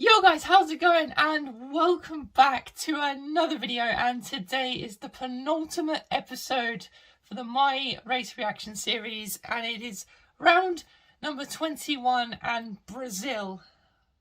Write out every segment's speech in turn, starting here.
Yo guys, how's it going? And welcome back to another video, and today is the penultimate episode for the My Race Reaction series, and it is round number 21, and Brazil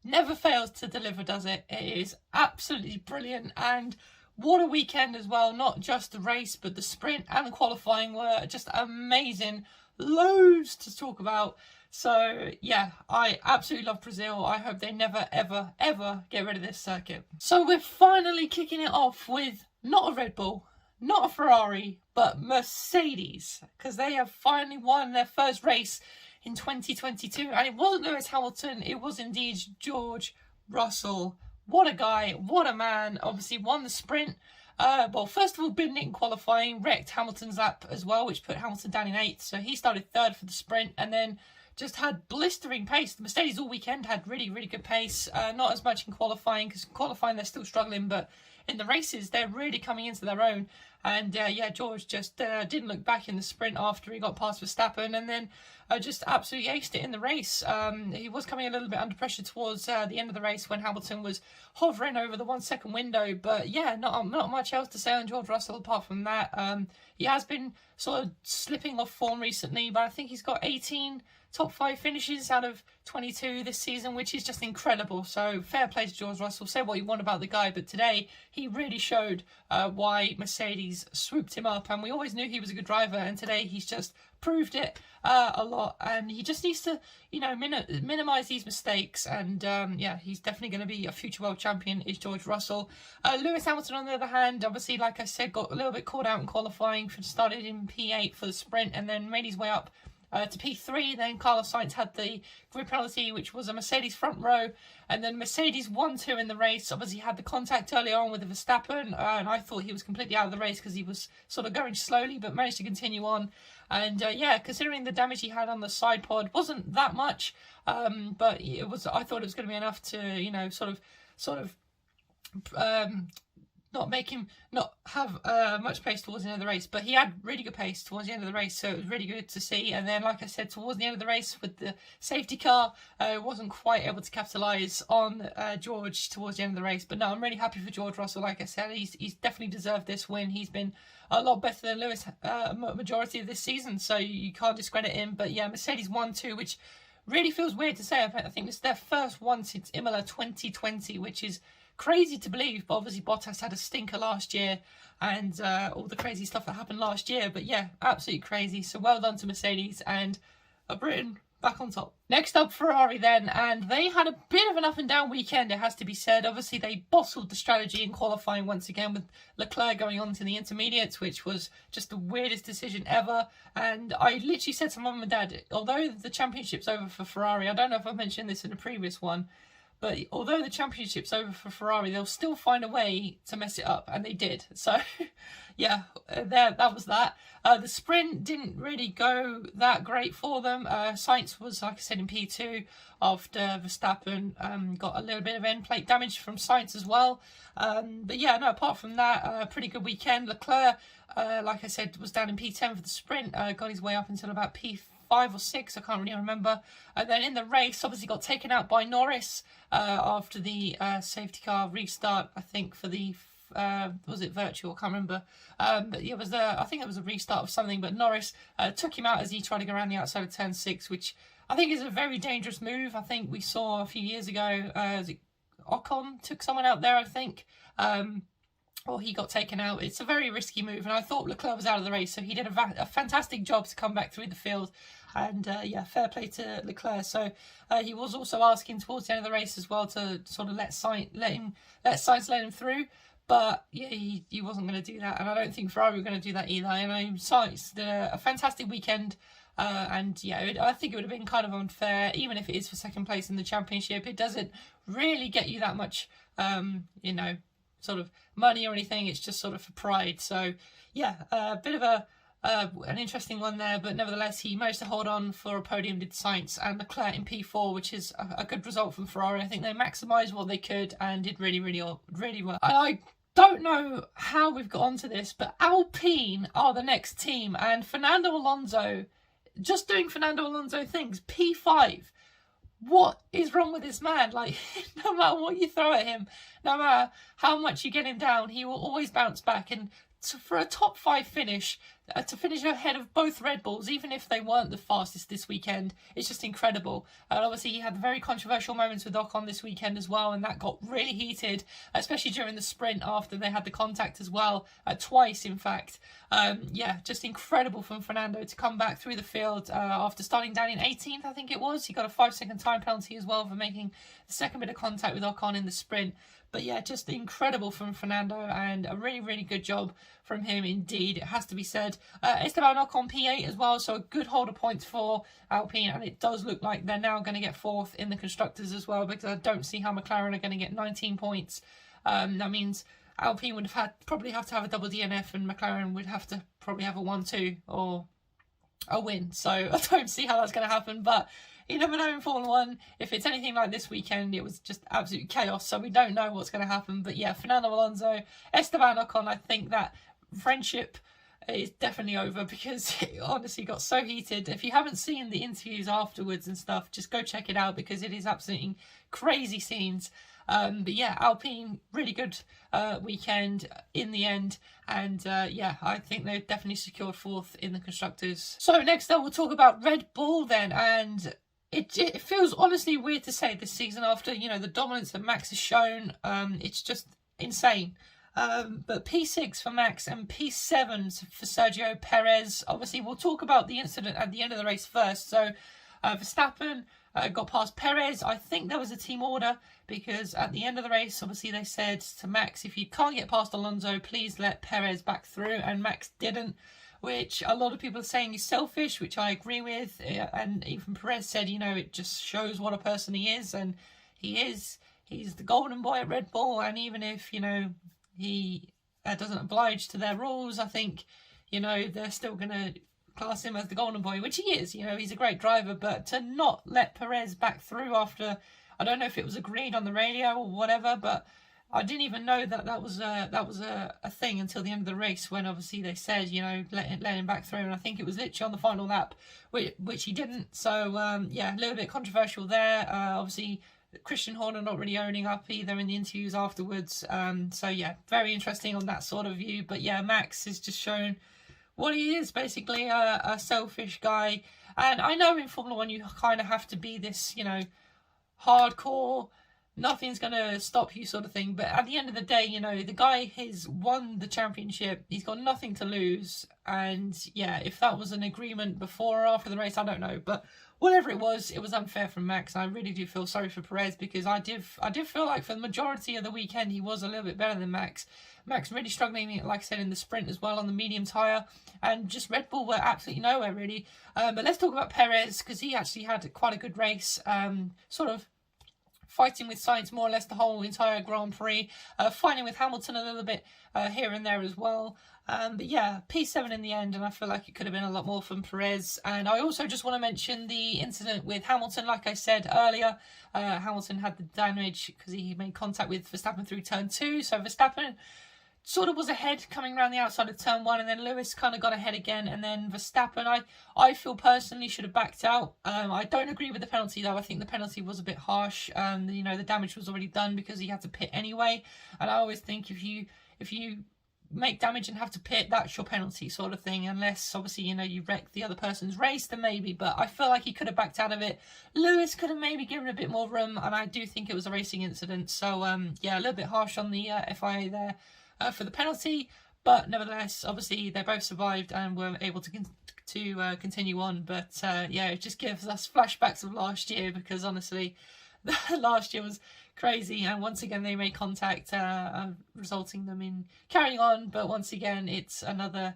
never fails to deliver, does it? It is absolutely brilliant, and what a weekend as well. Not just the race, but the sprint and the qualifying were just amazing. Loads to talk about. So yeah, I absolutely love Brazil. I hope they never ever ever get rid of this circuit. So we're finally kicking it off with not a Red Bull, not a Ferrari, but Mercedes, because they have finally won their first race in 2022, and it wasn't Lewis Hamilton, it was indeed George Russell. What a guy, what a man. Obviously won the sprint. Well, first of all, binned it in qualifying, wrecked Hamilton's lap as well, which put Hamilton down in 8th, so he started 3rd for the sprint, and then just had blistering pace. The Mercedes all weekend had really good pace. Not as much in qualifying, because qualifying they're still struggling, but in the races they're really coming into their own. And yeah, George just didn't look back in the sprint after he got past Verstappen, and then just absolutely aced it in the race. He was coming a little bit under pressure towards the end of the race when Hamilton was hovering over the 1 second window, but yeah, not much else to say on George Russell apart from that. He has been sort of slipping off form recently, but I think he's got 18 top 5 finishes out of 22 this season, which is just incredible. So fair play to George Russell. Say what you want about the guy, but today he really showed why Mercedes swooped him up, and we always knew he was a good driver, and today he's just proved it a lot, and he just needs to, you know, minimize these mistakes, and yeah, he's definitely going to be a future world champion, is George Russell. Lewis Hamilton, on the other hand, obviously, like I said, got a little bit caught out in qualifying, started in P8 for the sprint, and then made his way up to P3. Then Carlos Sainz had the grid penalty, which was a Mercedes front row, and then Mercedes 1-2 in the race. Obviously had the contact earlier on with the Verstappen, and I thought he was completely out of the race because he was sort of going slowly, but managed to continue on. And yeah, considering the damage he had on the side pod, wasn't that much, but it was. I thought it was going to be enough to, you know, sort of not make him not have much pace towards the end of the race, but he had really good pace towards the end of the race, so it was really good to see. And then, like I said, towards the end of the race with the safety car, wasn't quite able to capitalise on George towards the end of the race. But no, I'm really happy for George Russell. Like I said, he's definitely deserved this win. He's been a lot better than Lewis majority of this season, so you can't discredit him. But yeah, Mercedes 1-2, which really feels weird to say. I think it's their first one since Imola 2020, which is crazy to believe, but obviously Bottas had a stinker last year, and all the crazy stuff that happened last year. But yeah, absolutely crazy. So well done to Mercedes, and Britain back on top. Next up, Ferrari then, and they had a bit of an up and down weekend, it has to be said. Obviously they bottled the strategy in qualifying once again, with Leclerc going on to the intermediates, which was just the weirdest decision ever. And I literally said to Mum and Dad, although the championship's over for Ferrari, I don't know if I mentioned this in a previous one, but although the championship's over for Ferrari, they'll still find a way to mess it up, and they did. So, yeah, that was that. The sprint didn't really go that great for them. Sainz was, like I said, in P2 after Verstappen got a little bit of end plate damage from Sainz as well. But yeah, no, apart from that, pretty good weekend. Leclerc, like I said, was down in P10 for the sprint, got his way up until about P5 or 6, I can't really remember. And then in the race, obviously got taken out by Norris after the safety car restart, I think, for the was it virtual? I can't remember. But it was I think it was a restart of something, but Norris took him out as he tried to go around the outside of turn 6, which I think is a very dangerous move. I think we saw a few years ago, Ocon took someone out there, I think, or he got taken out. It's a very risky move, and I thought Leclerc was out of the race, so he did a fantastic job to come back through the field. And yeah, fair play to Leclerc. So he was also asking towards the end of the race as well to sort of let Sainz let him through. But yeah, he wasn't going to do that, and I don't think Ferrari were going to do that either. You know, Sainz did a fantastic weekend, and yeah, I think it would have been kind of unfair, even if it is for second place in the championship. It doesn't really get you that much, you know, sort of money or anything. It's just sort of for pride. So yeah, a bit of an interesting one there, but nevertheless he managed to hold on for a podium, did Sainz, and Leclerc in P4, which is a good result from Ferrari. I think they maximised what they could and did really well. And I don't know how we've got onto this, but Alpine are the next team, and Fernando Alonso, just doing Fernando Alonso things. P5, what is wrong with this man? Like, no matter what you throw at him, no matter how much you get him down, he will always bounce back. And for a top 5 finish, to finish ahead of both Red Bulls, even if they weren't the fastest this weekend, it's just incredible. And obviously he had very controversial moments with Ocon this weekend as well, and that got really heated, especially during the sprint after they had the contact as well, twice in fact. Yeah, just incredible from Fernando to come back through the field after starting down in 18th, I think it was. He got a 5-second time penalty as well for making the second bit of contact with Ocon in the sprint. But yeah, just incredible from Fernando, and a really, really good job from him indeed, it has to be said. Esteban Ocon P8 as well, so a good hold of points for Alpine, and it does look like they're now going to get 4th in the Constructors as well, because I don't see how McLaren are going to get 19 points. That means Alpine would probably have to have a double DNF, and McLaren would have to probably have a 1-2 or a win. So I don't see how that's going to happen, but you never know in Formula 1. If it's anything like this weekend, it was just absolute chaos, so we don't know what's going to happen. But yeah, Fernando Alonso, Esteban Ocon, I think that friendship is definitely over, because it honestly got so heated. If you haven't seen the interviews afterwards and stuff, just go check it out, because it is absolutely crazy scenes. But yeah, Alpine, really good weekend in the end. And yeah, I think they've definitely secured 4th in the Constructors. So next up, we'll talk about Red Bull then. And it feels honestly weird to say this season after, you know, the dominance that Max has shown. It's just insane. But P6 for Max and P7 for Sergio Perez. Obviously, we'll talk about the incident at the end of the race first. So Verstappen got past Perez. I think there was a team order, because at the end of the race, obviously they said to Max, if you can't get past Alonso, please let Perez back through, and Max didn't, which a lot of people are saying is selfish, which I agree with. And even Perez said, you know, it just shows what a person he is, and he's the golden boy at Red Bull, and even if, you know, he doesn't oblige to their rules, I think, you know, they're still going to class him as the golden boy, which he is. You know, he's a great driver, but to not let Perez back through after, I don't know if it was agreed on the radio or whatever, but I didn't even know that was a thing until the end of the race, when obviously they said, you know, let him back through, and I think it was literally on the final lap, which he didn't. So yeah, a little bit controversial there. Obviously Christian Horner not really owning up either in the interviews afterwards. So yeah, very interesting on that sort of view. But yeah, Max has just shown what he is, basically a selfish guy. And I know in Formula 1 you kind of have to be this, you know, hardcore, nothing's going to stop you sort of thing. But at the end of the day, you know, the guy has won the championship. He's got nothing to lose. And yeah, if that was an agreement before or after the race, I don't know. But whatever it was unfair from Max. I really do feel sorry for Perez, because I did feel like for the majority of the weekend he was a little bit better than Max. Max really struggling, like I said, in the sprint as well on the medium tyre, and just Red Bull were absolutely nowhere really. But let's talk about Perez, because he actually had quite a good race, sort of fighting with Sainz more or less the whole entire Grand Prix, fighting with Hamilton a little bit here and there as well. But yeah, P7 in the end, and I feel like it could have been a lot more from Perez. And I also just want to mention the incident with Hamilton. Like I said earlier, Hamilton had the damage because he made contact with Verstappen through turn 2. So Verstappen sort of was ahead coming around the outside of turn 1, and then Lewis kind of got ahead again, and then Verstappen, I feel personally should have backed out. I don't agree with the penalty though. I think the penalty was a bit harsh. You know, the damage was already done because he had to pit anyway, and I always think if you make damage and have to pit, that's your penalty sort of thing, unless obviously, you know, you wreck the other person's race, then maybe. But I feel like he could have backed out of it. Lewis could have maybe given a bit more room, and I do think it was a racing incident. So yeah, a little bit harsh on the FIA there for the penalty, but nevertheless, obviously they both survived and were able to continue on. But yeah, it just gives us flashbacks of last year, because honestly last year was crazy, and once again they made contact, resulting them in carrying on. But once again, it's another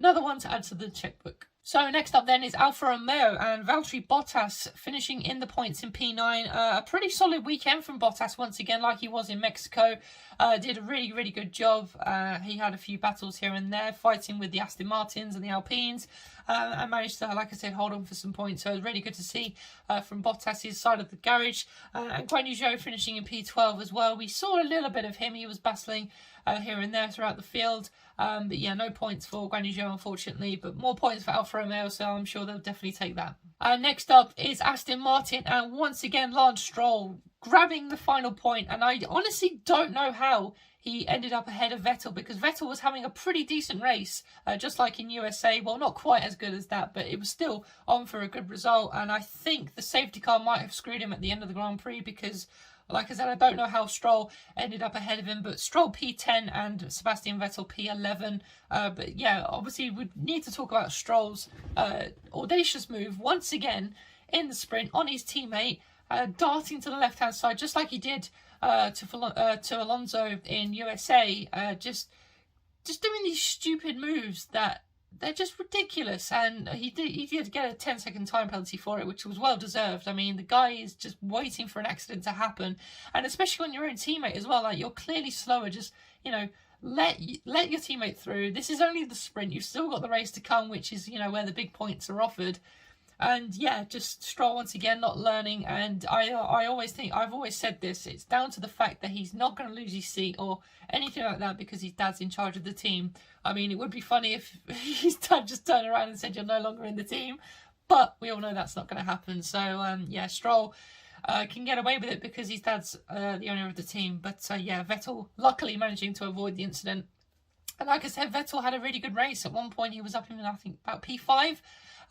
one to add to the checkbook. So next up then is Alfa Romeo and Valtteri Bottas finishing in the points in P9. A pretty solid weekend from Bottas once again, like he was in Mexico. Did a really, really good job. He had a few battles here and there, fighting with the Aston Martins and the Alpines, and managed to, like I said, hold on for some points. So it was really good to see from Bottas' side of the garage. And Guan Yu Zhou finishing in P12 as well. We saw a little bit of him. He was battling here and there throughout the field. But yeah, no points for Guan Yu Zhou, unfortunately, but more points for Alfa Romeo, so I'm sure they'll definitely take that. Next up is Aston Martin, and once again Lance Stroll grabbing the final point, and I honestly don't know how he ended up ahead of Vettel, because Vettel was having a pretty decent race, just like in USA. Well, not quite as good as that, but it was still on for a good result, and I think the safety car might have screwed him at the end of the Grand Prix, because like I said, I don't know how Stroll ended up ahead of him, but Stroll P10 and Sebastian Vettel P11. But yeah, obviously we need to talk about Stroll's audacious move once again in the sprint on his teammate, darting to the left-hand side, just like he did to Alonso in USA. Just doing these stupid moves that they're just ridiculous, and he did get a 10-second time penalty for it, which was well deserved. I mean, the guy is just waiting for an accident to happen, and especially when your own teammate as well, like, you're clearly slower. Just, you know, let your teammate through. This is only the sprint. You've still got the race to come, which is, you know, where the big points are offered. And yeah, just Stroll once again not learning. And I always think, I've always said this, it's down to the fact that he's not going to lose his seat or anything like that because his dad's in charge of the team. I mean, it would be funny if his dad just turned around and said, you're no longer in the team. But we all know that's not going to happen. So yeah, Stroll can get away with it because his dad's the owner of the team. But yeah, Vettel luckily managing to avoid the incident. And like I said, Vettel had a really good race. At one point, he was up in, I think, about P5.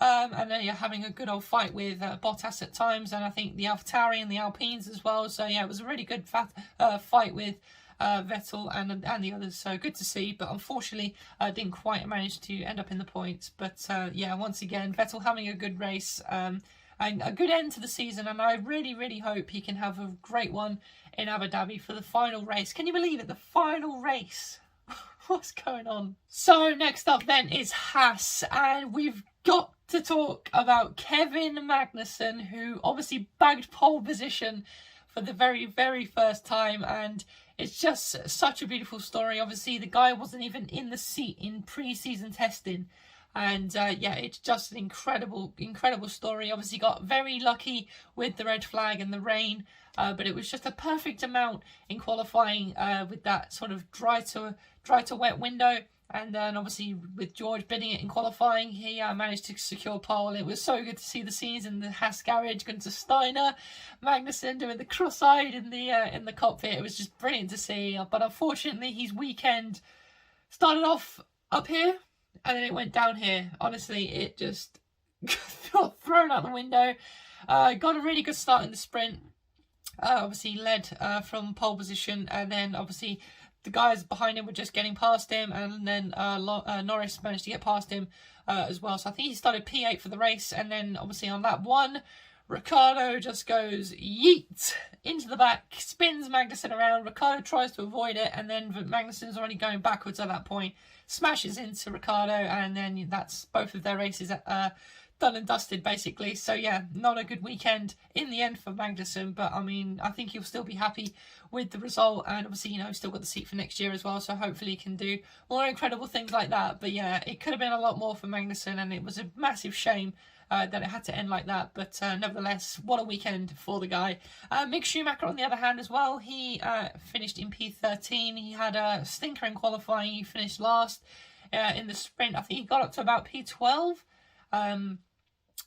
And then you're having a good old fight with Bottas at times, and I think the AlphaTauri and the Alpines as well. So yeah, it was a really good fight with Vettel and the others. So good to see, but unfortunately didn't quite manage to end up in the points. But yeah, once again, Vettel having a good race and a good end to the season, and I really, really hope he can have a great one in Abu Dhabi for the final race. Can you believe it? The final race. What's going on? So next up then is Haas, and we've got to talk about Kevin Magnussen, who obviously bagged pole position for the very, very first time, and it's just such a beautiful story. Obviously, the guy wasn't even in the seat in pre-season testing, and yeah, it's just an incredible, incredible story. Obviously got very lucky with the red flag and the rain, but it was just a perfect amount in qualifying with that sort of dry to wet window. And then obviously with George bidding it in qualifying, he managed to secure pole. It was so good to see the scenes in the Haas garage, going to Steiner, Magnussen doing the cross-eyed in the cockpit. It was just brilliant to see. But unfortunately, his weekend started off up here and then it went down here. Honestly, it just got thrown out the window. Got a really good start in the sprint. Obviously led from pole position, and then obviously the guys behind him were just getting past him, and then Norris managed to get past him as well. So I think he started P8 for the race, and then obviously on lap 1, Ricciardo just goes yeet into the back, spins Magnussen around. Ricciardo tries to avoid it, and then Magnussen's already going backwards at that point, smashes into Ricciardo, and then that's both of their races done and dusted, basically. So yeah, not a good weekend in the end for Magnussen, but I mean, I think he'll still be happy with the result, and obviously, you know, still got the seat for next year as well, so hopefully he can do more incredible things like that. But yeah, it could have been a lot more for Magnussen, and it was a massive shame that it had to end like that. But nevertheless, what a weekend for the guy. Mick Schumacher, on the other hand, as well, he finished in P13. He had a stinker in qualifying. He finished last in the sprint. I think he got up to about P12.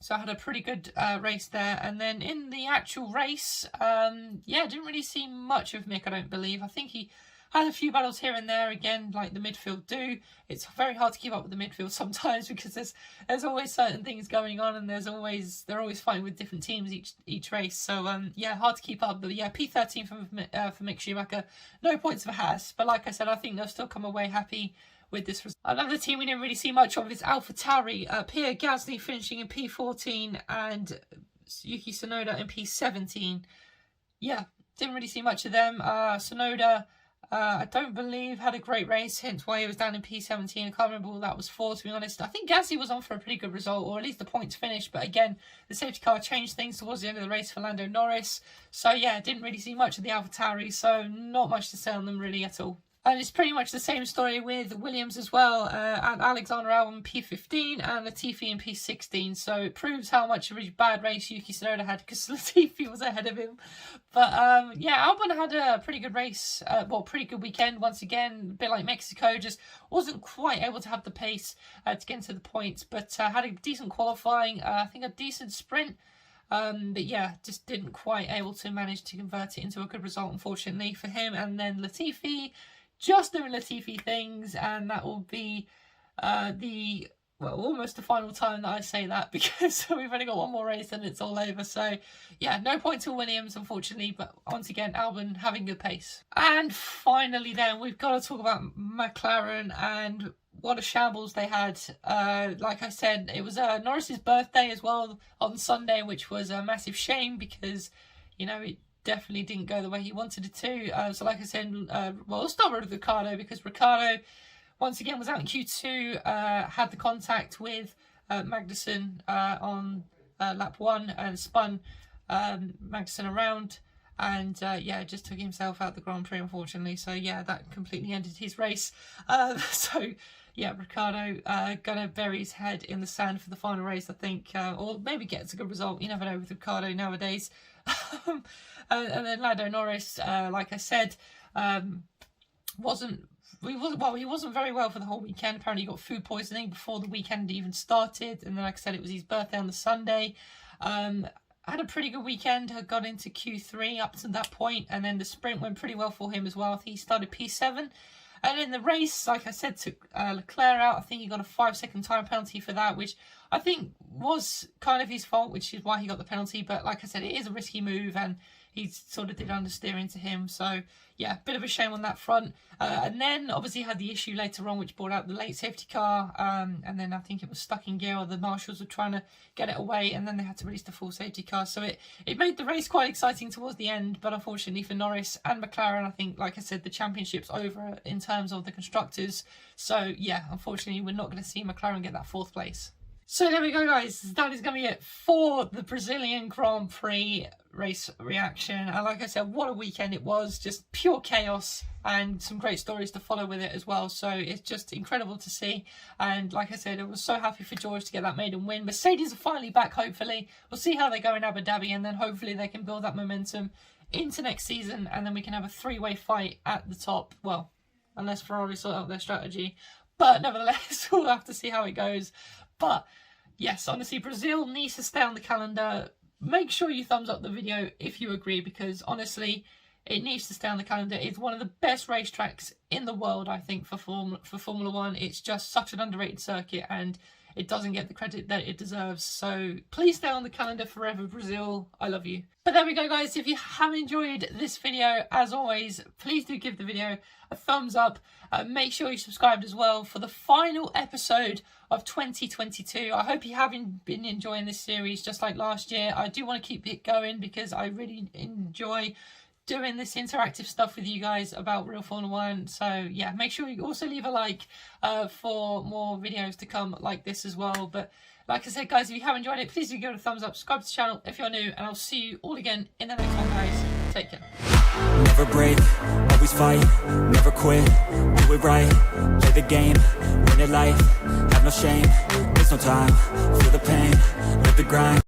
So I had a pretty good race there. And then in the actual race, yeah, didn't really see much of Mick, I don't believe. I think he had a few battles here and there, again, like the midfield do. It's very hard to keep up with the midfield sometimes because there's always certain things going on, and they're always fighting with different teams each race. So yeah, hard to keep up. But yeah, P13 for Mick Schumacher. No points for Haas, but like I said, I think they'll still come away happy with this result. Another team we didn't really see much of is AlphaTauri. Pierre Gasly finishing in P14 and Yuki Tsunoda in P17. Yeah, didn't really see much of them. Tsunoda, I don't believe had a great race, hence why he was down in P17. I can't remember what that was for, to be honest. I think Gasly was on for a pretty good result, or at least the points finished. But again, the safety car changed things towards the end of the race for Lando Norris. So yeah, didn't really see much of the AlphaTauri, so not much to say on them really at all. And it's pretty much the same story with Williams as well. And Alexander Albon P15 and Latifi in P16. So it proves how much of a bad race Yuki Tsunoda had, because Latifi was ahead of him. But yeah, Albon had a pretty good race. Well, pretty good weekend once again. A bit like Mexico, just wasn't quite able to have the pace to get into the points. But had a decent qualifying. I think a decent sprint. But yeah, just didn't quite able to manage to convert it into a good result, unfortunately, for him. And then Latifi, just doing Latifi things, and that will be almost the final time that I say that, because we've only got one more race and it's all over. So yeah, no point to Williams, unfortunately, but once again, Albon having good pace. And finally then, we've got to talk about McLaren and what a shambles they had. Like I said, it was Norris's birthday as well on Sunday, which was a massive shame because, you know, it definitely didn't go the way he wanted it to. So like I said, well, we'll start with Ricciardo, because Ricciardo once again was out in Q2, had the contact with Magnussen on lap 1 and spun Magnussen around, and yeah, just took himself out the Grand Prix, unfortunately. So yeah, that completely ended his race. So yeah, Ricciardo gonna bury his head in the sand for the final race, I think, or maybe gets a good result. You never know with Ricciardo nowadays. And then Lando Norris, like I said, he wasn't very well for the whole weekend. Apparently he got food poisoning before the weekend even started, and then like I said, it was his birthday on the Sunday. Had a pretty good weekend, had got into Q3 up to that point, and then the sprint went pretty well for him as well. I think he started P7. And in the race, like I said, took Leclerc out. I think he got a 5-second time penalty for that, which I think was kind of his fault, which is why he got the penalty. But like I said, it is a risky move, and he sort of did understeering to him. So yeah, bit of a shame on that front. And then obviously had the issue later on, which brought out the late safety car. And then I think it was stuck in gear, or the marshals were trying to get it away, and then they had to release the full safety car. So it made the race quite exciting towards the end. But unfortunately for Norris and McLaren, I think, like I said, the championship's over in terms of the constructors. So yeah, unfortunately, we're not going to see McLaren get that 4th place. So there we go, guys. That is going to be it for the Brazilian Grand Prix race reaction. And like I said, what a weekend it was. Just pure chaos, and some great stories to follow with it as well. So it's just incredible to see. And like I said, I was so happy for George to get that maiden win. Mercedes are finally back, hopefully. We'll see how they go in Abu Dhabi, and then hopefully they can build that momentum into next season, and then we can have a 3-way fight at the top. Well, unless Ferrari sort out their strategy. But nevertheless, we'll have to see how it goes. But yes, honestly, Brazil needs to stay on the calendar. Make sure you thumbs up the video if you agree, because honestly, it needs to stay on the calendar. It's one of the best racetracks in the world, I think, for Formula One. It's just such an underrated circuit, and it doesn't get the credit that it deserves. So please stay on the calendar forever, Brazil. I love you. But there we go, guys. If you have enjoyed this video, as always, please do give the video a thumbs up. Make sure you subscribed as well for the final episode of 2022. I hope you have been enjoying this series just like last year. I do want to keep it going because I really enjoy doing this interactive stuff with you guys about real Formula One. So yeah, make sure you also leave a like for more videos to come like this as well. But like I said, guys, if you have enjoyed it, please do give it a thumbs up, subscribe to the channel if you're new, and I'll see you all again in the next one, guys. Take care. Never break, always fight, never quit, do it right, play the game, win it life, have no shame, there's no time, feel the pain, live the grind.